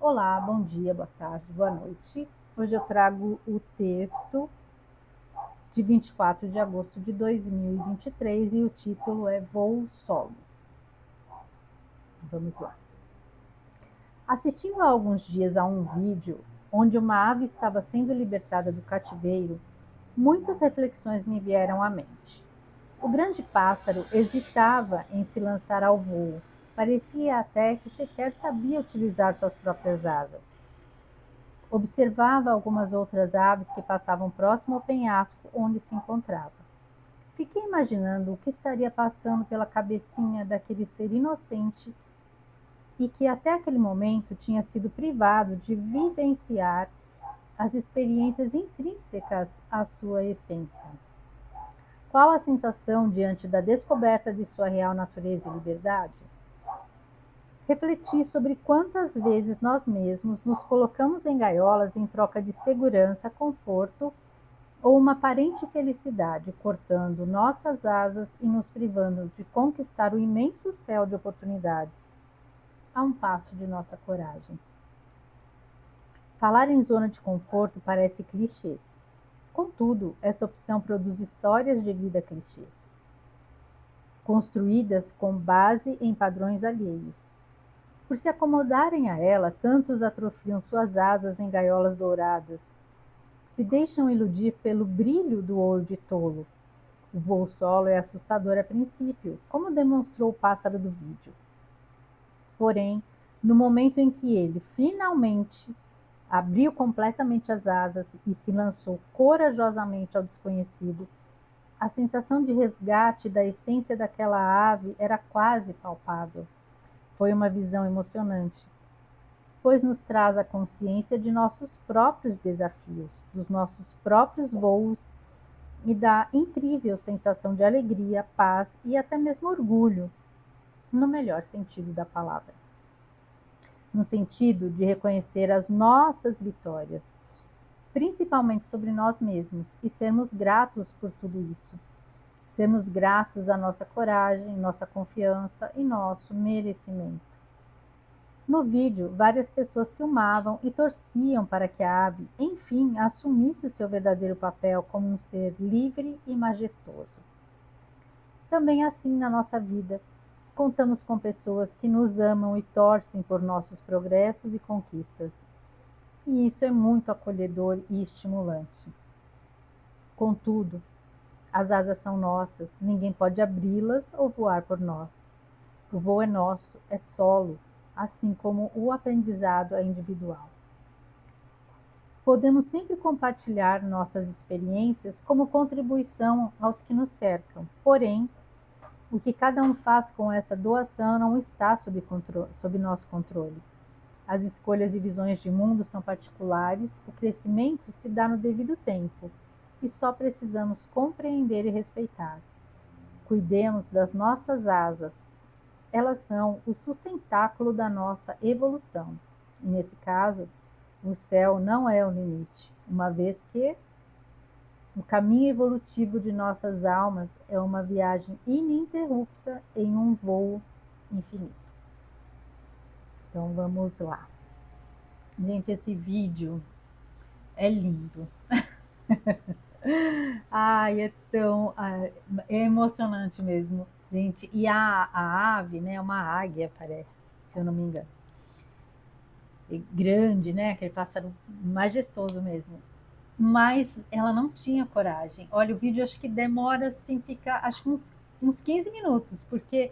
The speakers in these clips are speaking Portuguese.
Olá, bom dia, boa tarde, boa noite. Hoje eu trago o texto de 24 de agosto de 2023 e o título é Voo Solo. Vamos lá. Assistindo há alguns dias a um vídeo onde uma ave estava sendo libertada do cativeiro, muitas reflexões me vieram à mente. O grande pássaro hesitava em se lançar ao voo. Parecia até que sequer sabia utilizar suas próprias asas. Observava algumas outras aves que passavam próximo ao penhasco onde se encontrava. Fiquei imaginando o que estaria passando pela cabecinha daquele ser inocente e que até aquele momento tinha sido privado de vivenciar as experiências intrínsecas à sua essência. Qual a sensação diante da descoberta de sua real natureza e liberdade? Refleti sobre quantas vezes nós mesmos nos colocamos em gaiolas em troca de segurança, conforto ou uma aparente felicidade, cortando nossas asas e nos privando de conquistar o imenso céu de oportunidades, a um passo de nossa coragem. Falar em zona de conforto parece clichê. Contudo, essa opção produz histórias de vida clichês, construídas com base em padrões alheios. Por se acomodarem a ela, tantos atrofiam suas asas em gaiolas douradas, se deixam iludir pelo brilho do ouro de tolo. O voo solo é assustador a princípio, como demonstrou o pássaro do vídeo. Porém, no momento em que ele finalmente abriu completamente as asas e se lançou corajosamente ao desconhecido, a sensação de resgate da essência daquela ave era quase palpável. Foi uma visão emocionante, pois nos traz a consciência de nossos próprios desafios, dos nossos próprios voos e da incrível sensação de alegria, paz e até mesmo orgulho, no melhor sentido da palavra. No sentido de reconhecer as nossas vitórias, principalmente sobre nós mesmos, e sermos gratos por tudo isso. Sermos gratos à nossa coragem, nossa confiança e nosso merecimento. No vídeo, várias pessoas filmavam e torciam para que a ave, enfim, assumisse o seu verdadeiro papel como um ser livre e majestoso. Também assim na nossa vida, contamos com pessoas que nos amam e torcem por nossos progressos e conquistas. E isso é muito acolhedor e estimulante. Contudo, as asas são nossas, ninguém pode abri-las ou voar por nós. O voo é nosso, é solo, assim como o aprendizado é individual. Podemos sempre compartilhar nossas experiências como contribuição aos que nos cercam, porém, o que cada um faz com essa doação não está sob nosso controle. As escolhas e visões de mundo são particulares, o crescimento se dá no devido tempo, e só precisamos compreender e respeitar. Cuidemos das nossas asas. Elas são o sustentáculo da nossa evolução. E nesse caso, o céu não é o limite, uma vez que o caminho evolutivo de nossas almas é uma viagem ininterrupta em um voo infinito. Então vamos lá. Gente, esse vídeo é lindo. Ai, é emocionante mesmo, gente. E a ave, né, uma águia, parece, se eu não me engano. É grande, né, aquele pássaro majestoso mesmo. Mas ela não tinha coragem. Olha, o vídeo acho que demora, assim, fica, acho que uns 15 minutos, porque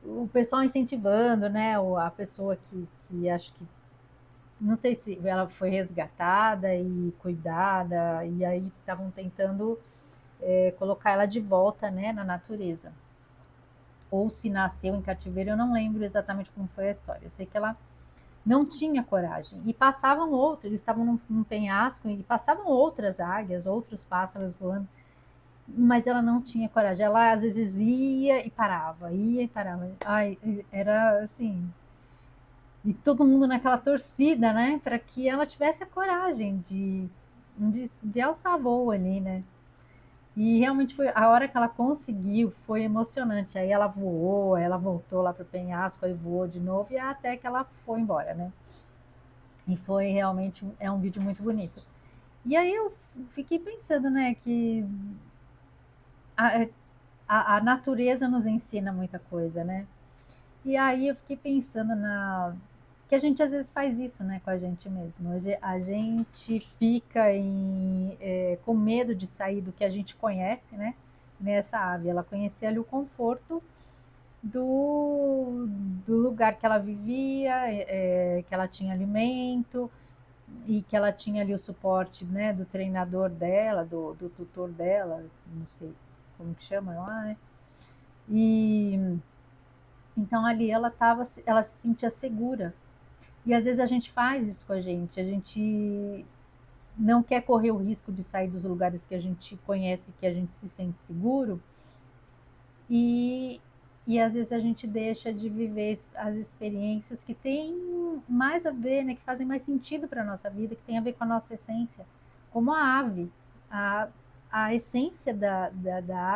o pessoal incentivando, né, a pessoa que acho que não sei se ela foi resgatada e cuidada, e aí estavam tentando colocar ela de volta, né, na natureza. Ou se nasceu em cativeiro, eu não lembro exatamente como foi a história. Eu sei que ela não tinha coragem. E passavam outros, eles estavam num penhasco e passavam outras águias, outros pássaros voando, mas ela não tinha coragem. Ela às vezes ia e parava, ia e parava. Ai, era assim. E todo mundo naquela torcida, né, para que ela tivesse a coragem de alçar voo ali, né? E realmente foi a hora que ela conseguiu, foi emocionante. Aí ela voou, ela voltou lá para o penhasco, aí voou de novo e até que ela foi embora, né? E foi realmente, é um vídeo muito bonito. E aí eu fiquei pensando, né, que a, a natureza nos ensina muita coisa, né? E aí eu fiquei pensando que a gente às vezes faz isso, né, com a gente mesmo. A gente fica com medo de sair do que a gente conhece, né? Nessa ave, ela conhecia ali o conforto do, do lugar que ela vivia, que ela tinha alimento e que ela tinha ali o suporte, né, do treinador dela, do tutor dela, não sei como que chama lá, né? E então ali ela se sentia segura. E às vezes a gente faz isso com a gente não quer correr o risco de sair dos lugares que a gente conhece, que a gente se sente seguro, e, e às vezes a gente deixa de viver as experiências que têm mais a ver, né, que fazem mais sentido para a nossa vida, que tem a ver com a nossa essência. Como a ave. A, a essência da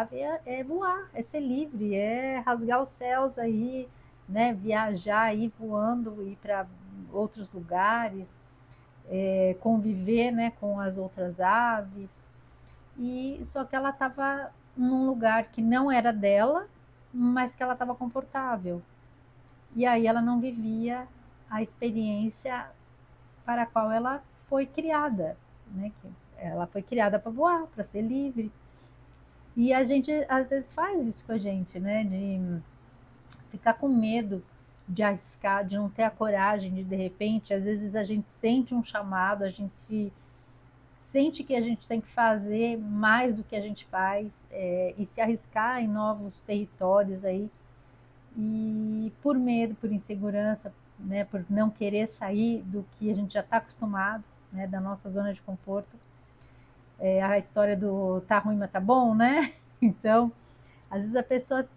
ave é voar, é ser livre, é rasgar os céus aí, né, viajar, ir voando, ir para outros lugares, conviver, né, com as outras aves. E só que ela estava num lugar que não era dela, mas que ela estava confortável. E aí ela não vivia a experiência para a qual ela foi criada, né? Que ela foi criada para voar, para ser livre. E a gente às vezes faz isso com a gente, né? De ficar com medo de arriscar, de não ter a coragem de repente, às vezes a gente sente um chamado, a gente sente que a gente tem que fazer mais do que a gente faz, e se arriscar em novos territórios aí, e por medo, por insegurança, né, por não querer sair do que a gente já está acostumado, né, da nossa zona de conforto. A história do tá ruim, mas tá bom, né? Então, às vezes a pessoa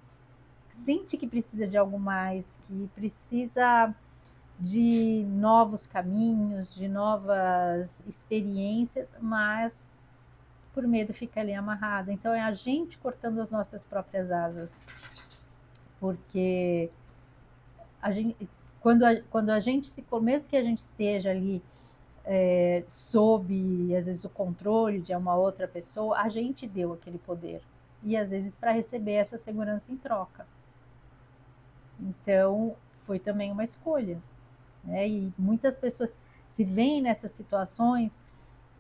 sente que precisa de algo mais, que precisa de novos caminhos, de novas experiências, mas por medo fica ali amarrada. Então é a gente cortando as nossas próprias asas, porque a gente, quando a gente se, mesmo que a gente esteja ali sob às vezes o controle de uma outra pessoa, a gente deu aquele poder e às vezes para receber essa segurança em troca. Então foi também uma escolha, né? E muitas pessoas se veem nessas situações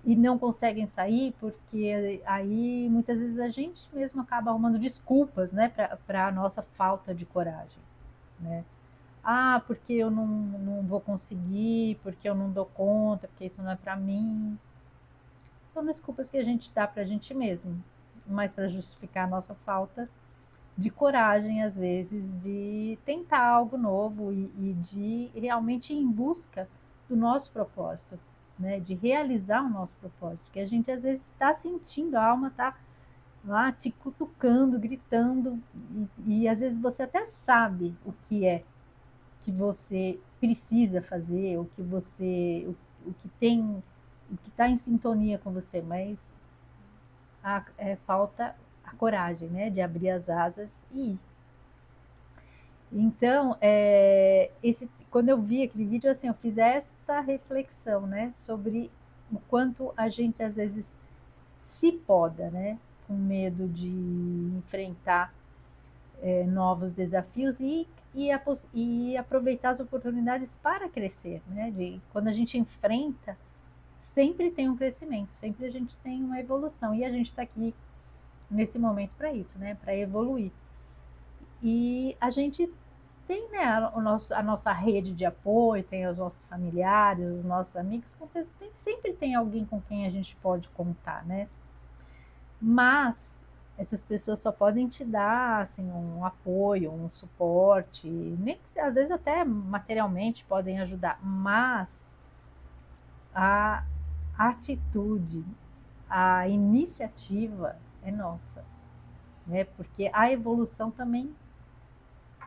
e não conseguem sair porque aí muitas vezes a gente mesmo acaba arrumando desculpas, né, para a nossa falta de coragem, né? Ah, porque eu não vou conseguir, porque eu não dou conta, porque isso não é para mim. São desculpas que a gente dá para a gente mesmo, mas para justificar a nossa falta de coragem, às vezes, de tentar algo novo e de realmente ir em busca do nosso propósito, né? De realizar o nosso propósito, que a gente às vezes está sentindo, a alma está lá te cutucando, gritando, e às vezes você até sabe o que é que você precisa fazer, o que tem, o que está em sintonia com você, mas falta a coragem, né? De abrir as asas e ir. Então, quando eu vi aquele vídeo, assim, eu fiz esta reflexão, né, sobre o quanto a gente às vezes se poda, né, com medo de enfrentar novos desafios e aproveitar as oportunidades para crescer, né? Quando a gente enfrenta, sempre tem um crescimento, sempre a gente tem uma evolução e a gente está aqui nesse momento para isso, né? Para evoluir. E a gente tem, né, a nossa rede de apoio, tem os nossos familiares, os nossos amigos, sempre tem alguém com quem a gente pode contar, né? Mas essas pessoas só podem te dar assim, um apoio, um suporte, nem que às vezes até materialmente podem ajudar, mas a atitude, a iniciativa é nossa, né? Porque a evolução também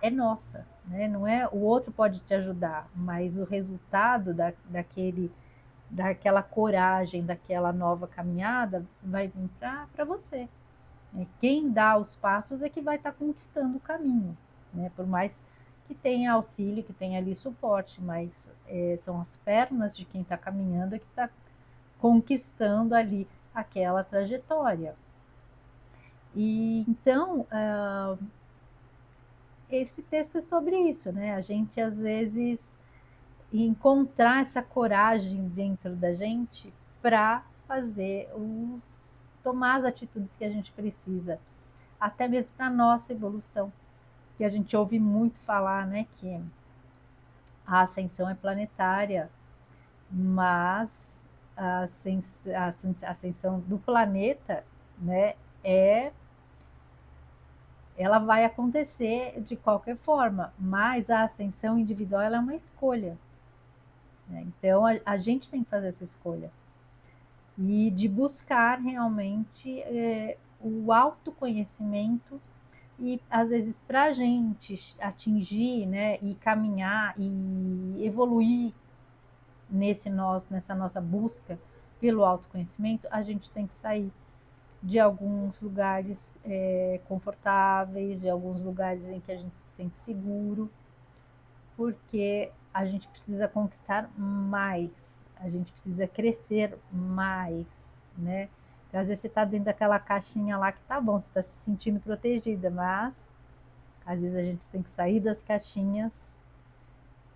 é nossa, né? Não é o outro pode te ajudar, mas o resultado daquela coragem, daquela nova caminhada vai vir para você. Quem dá os passos é que vai estar conquistando o caminho, né? Por mais que tem auxílio, que tem ali suporte, mas são as pernas de quem está caminhando que está conquistando ali aquela trajetória. E então, esse texto é sobre isso, né? A gente às vezes encontrar essa coragem dentro da gente para fazer tomar as atitudes que a gente precisa, até mesmo para nossa evolução, que a gente ouve muito falar, né, que a ascensão é planetária, mas a ascensão do planeta, né, ela vai acontecer de qualquer forma, mas a ascensão individual ela é uma escolha, né? Então a gente tem que fazer essa escolha e de buscar realmente o autoconhecimento. E às vezes para a gente atingir, né, e caminhar e evoluir nessa nossa busca pelo autoconhecimento, a gente tem que sair de alguns lugares confortáveis, de alguns lugares em que a gente se sente seguro, porque a gente precisa conquistar mais, a gente precisa crescer mais, né? Então, às vezes você está dentro daquela caixinha lá que tá bom, você está se sentindo protegida, mas às vezes a gente tem que sair das caixinhas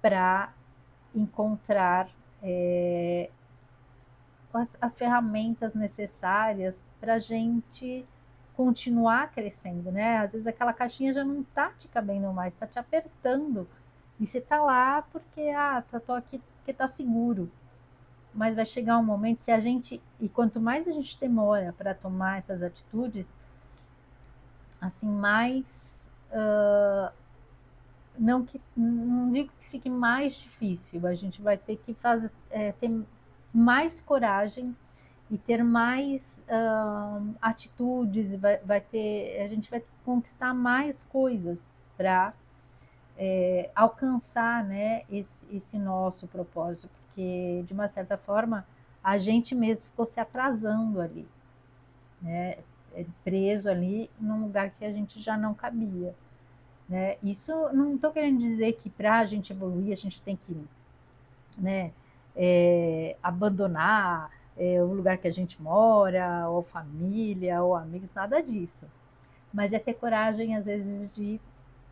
para encontrar as ferramentas necessárias para a gente continuar crescendo, né? Às vezes aquela caixinha já não está te cabendo mais, está te apertando. E você está lá porque, tô aqui porque está seguro. Mas vai chegar um momento, se a gente, e quanto mais a gente demora para tomar essas atitudes, assim, mais, não digo que fique mais difícil, a gente vai ter que ter mais coragem e ter mais atitudes, a gente vai ter que conquistar mais coisas para alcançar, né, esse nosso propósito, porque de uma certa forma a gente mesmo ficou se atrasando ali, né, preso ali num lugar que a gente já não cabia, né? Isso não estou querendo dizer que para a gente evoluir a gente tem que, né, abandonar o lugar que a gente mora, ou família, ou amigos, nada disso. Mas é ter coragem, às vezes, de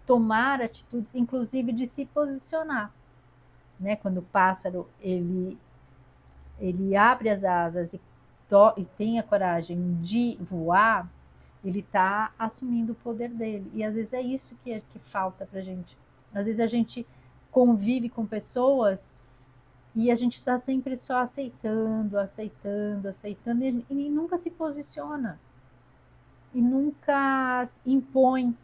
tomar atitudes, inclusive de se posicionar, né? Quando o pássaro ele abre as asas e tem a coragem de voar, ele está assumindo o poder dele. E às vezes é isso que falta para a gente. Às vezes a gente convive com pessoas e a gente está sempre só aceitando, aceitando, aceitando e nunca se posiciona e nunca impõe.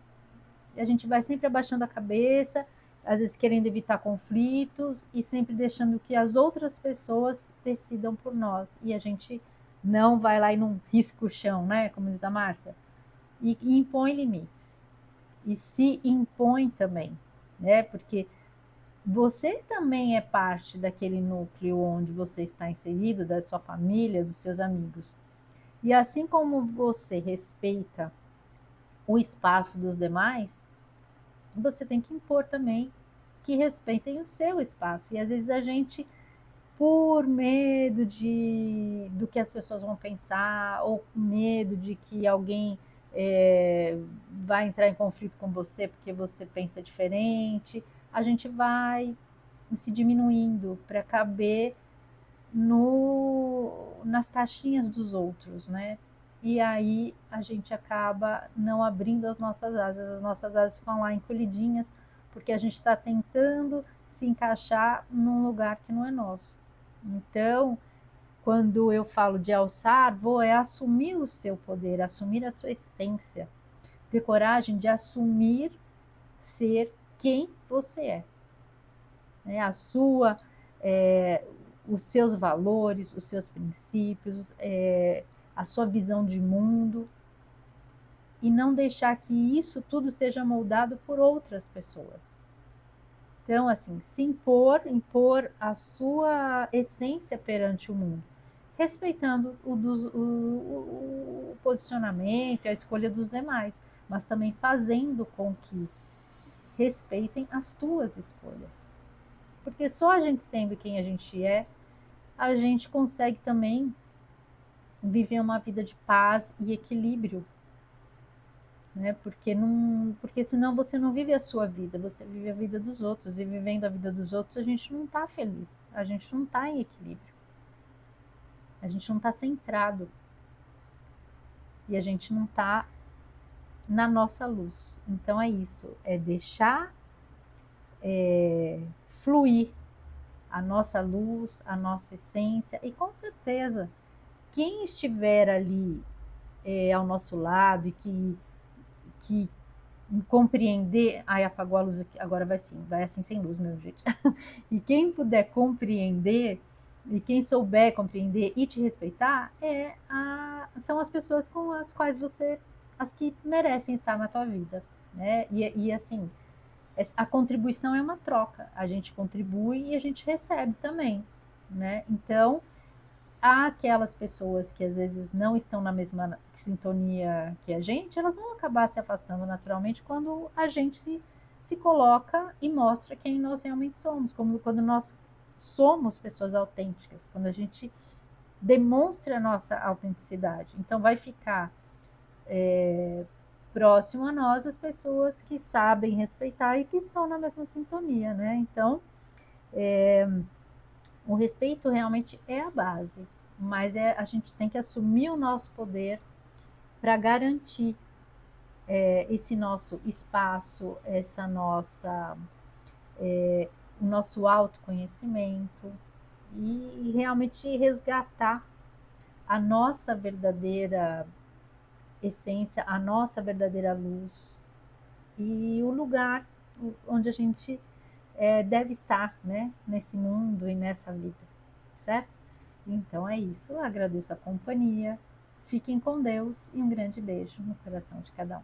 A gente vai sempre abaixando a cabeça, às vezes querendo evitar conflitos e sempre deixando que as outras pessoas decidam por nós. E a gente não vai lá e não risca o chão, né? Como diz a Márcia, e impõe limites. E se impõe também, né? Porque você também é parte daquele núcleo onde você está inserido, da sua família, dos seus amigos. E assim como você respeita o espaço dos demais, você tem que impor também que respeitem o seu espaço. E às vezes a gente, por medo do que as pessoas vão pensar, ou medo de que alguém vai entrar em conflito com você porque você pensa diferente, a gente vai se diminuindo para caber nas caixinhas dos outros, né? E aí a gente acaba não abrindo as nossas asas ficam lá encolhidinhas, porque a gente está tentando se encaixar num lugar que não é nosso. Então, quando eu falo de alçar, é assumir o seu poder, assumir a sua essência, ter coragem de assumir ser quem você é, né? É, os seus valores, os seus princípios, a sua visão de mundo, e não deixar que isso tudo seja moldado por outras pessoas. Então, assim, impor a sua essência perante o mundo, respeitando o posicionamento, a escolha dos demais, mas também fazendo com que respeitem as tuas escolhas. Porque só a gente sendo quem a gente consegue também viver uma vida de paz e equilíbrio, né? Porque senão você não vive a sua vida, você vive a vida dos outros, e vivendo a vida dos outros a gente não está feliz, a gente não está em equilíbrio, a gente não está centrado e a gente não está na nossa luz. Então é isso, é deixar fluir a nossa luz, a nossa essência, e com certeza quem estiver ali ao nosso lado e que compreender. Ai, apagou a luz aqui, agora vai sim, vai assim sem luz, meu gente. E quem puder compreender, e quem souber compreender e te respeitar, são as pessoas com as quais as que merecem estar na tua vida, né? E assim, a contribuição é uma troca, a gente contribui e a gente recebe também, né? Então, há aquelas pessoas que às vezes não estão na mesma sintonia que a gente, elas vão acabar se afastando naturalmente quando a gente se coloca e mostra quem nós realmente somos, como quando nós somos pessoas autênticas, quando a gente demonstra a nossa autenticidade. Então vai ficar próximo a nós as pessoas que sabem respeitar e que estão na mesma sintonia, né? Então, o respeito realmente é a base, mas a gente tem que assumir o nosso poder para garantir esse nosso espaço, o nosso autoconhecimento e realmente resgatar a nossa verdadeira essência, a nossa verdadeira luz e o lugar onde a gente deve estar, né, nesse mundo e nessa vida, certo? Então é isso, eu agradeço a companhia, fiquem com Deus e um grande beijo no coração de cada um.